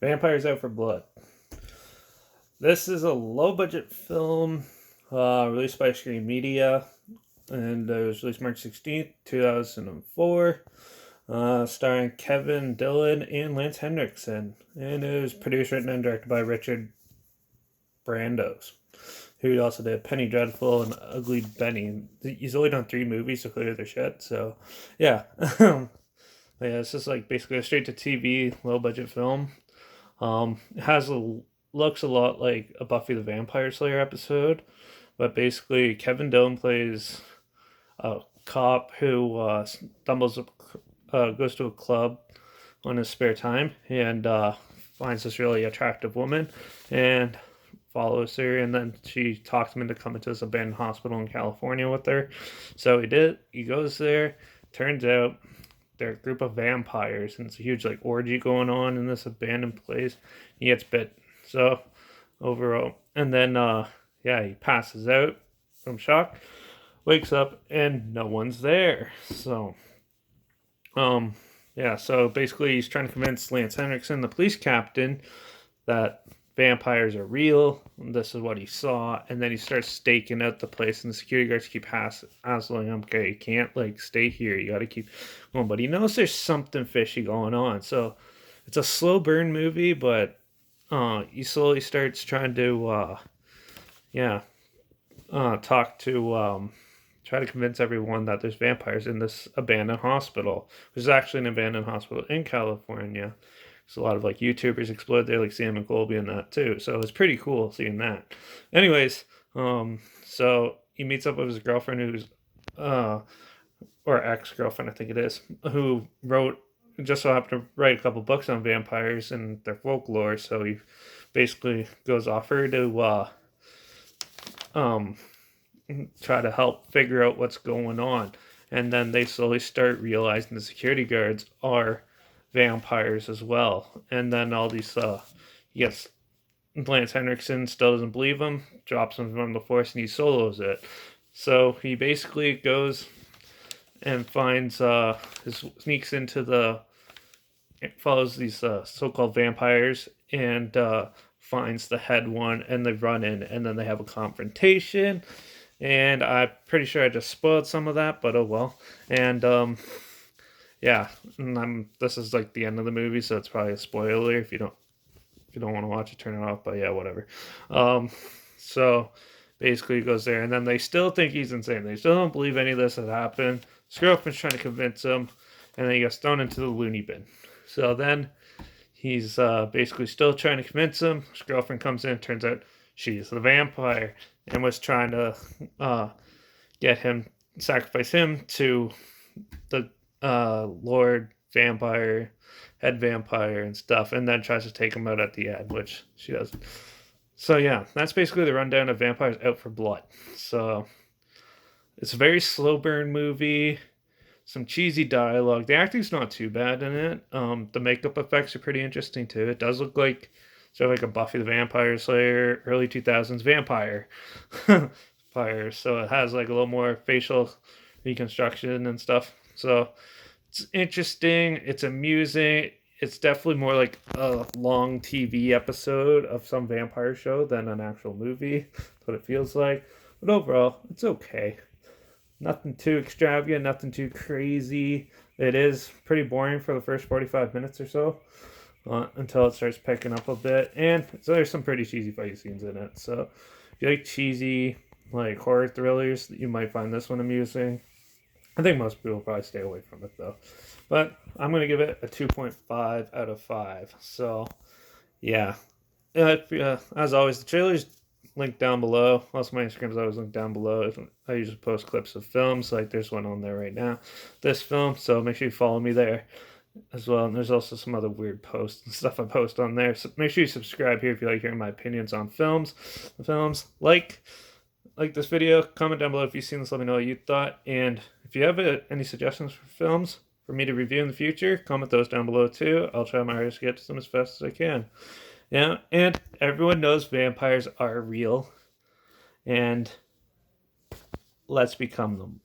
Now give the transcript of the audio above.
Vampires Out for Blood. This is a low budget film released by Screen Media, and it was released March 16th, 2004, starring Kevin Dillon and Lance Henriksen. And it was produced, written, and directed by Richard Brandos, who also did Penny Dreadful and Ugly Benny. He's only done 3 movies, so clearly they're shit. So, yeah. Yeah, it's just like basically a straight to TV, low budget film. It looks a lot like a Buffy the Vampire Slayer episode, but basically Kevin Dillon plays a cop who goes to a club on his spare time and finds this really attractive woman and follows her, and then she talks him into coming to this abandoned hospital in California with her. So he goes there. Turns out they're a group of vampires, and it's a huge like orgy going on in this abandoned place. He gets bit. So overall, and then he passes out from shock, wakes up, and no one's there. So so basically he's trying to convince Lance Henriksen, the police captain, that vampires are real. This is what he saw, and then he starts staking out the place, and the security guards keep hassling him. Okay, you can't like stay here. You got to keep going. But he knows there's something fishy going on. So it's a slow burn movie, but he slowly starts trying to talk to try to convince everyone that there's vampires in this abandoned hospital, which is actually an abandoned hospital in California. So a lot of like YouTubers explode there, like Sam and Colby and that too. So it's pretty cool seeing that. Anyways, so he meets up with his girlfriend, who's or ex-girlfriend, I think it is, who just so happened to write a couple books on vampires and their folklore. So he basically goes off her to try to help figure out what's going on. And then they slowly start realizing the security guards are vampires as well. And then all these, yes, Lance Henriksen still doesn't believe him, drops him from the force, and he solos it. So he basically goes and sneaks into follows these so-called vampires and finds the head one, and they run in, and then they have a confrontation. And I'm pretty sure I just spoiled some of that, but oh well. And this is like the end of the movie, so it's probably a spoiler. If you don't want to watch it, turn it off. But yeah, whatever. So basically, he goes there, and then they still think he's insane. They still don't believe any of this has happened. His girlfriend's trying to convince him, and then he gets thrown into the loony bin. So then he's basically still trying to convince him. His girlfriend comes in. Turns out she's the vampire, and was trying to sacrifice him to the Lord Vampire, head vampire, and stuff, and then tries to take him out at the end, which she doesn't. So yeah, that's basically the rundown of Vampires Out for Blood. So it's a very slow burn movie, some cheesy dialogue. The acting's not too bad in it. The makeup effects are pretty interesting too. It does look like sort of like a Buffy the Vampire Slayer, early 2000s vampire. Fire. So it has like a little more facial reconstruction and stuff. So it's interesting. It's amusing. It's definitely more like a long TV episode of some vampire show than an actual movie. That's what it feels like. But overall, it's okay. Nothing too extravagant, nothing too crazy. It is pretty boring for the first 45 minutes or so until it starts picking up a bit. And so there's some pretty cheesy fight scenes in it. So if you like cheesy, like horror thrillers, you might find this one amusing. I think most people will probably stay away from it though. But I'm going to give it a 2.5 out of 5. So, yeah. As always, the trailer's linked down below. Also, my Instagram is always linked down below. I usually post clips of films, like there's one on there right now. This film, so make sure you follow me there as well. And there's also some other weird posts and stuff I post on there. So make sure you subscribe here if you like hearing my opinions on films. Like this video, comment down below if you've seen this, let me know what you thought. And if you have any suggestions for films for me to review in the future, comment those down below too. I'll try my hardest to get to them as fast as I can. Yeah, and everyone knows vampires are real. And let's become them.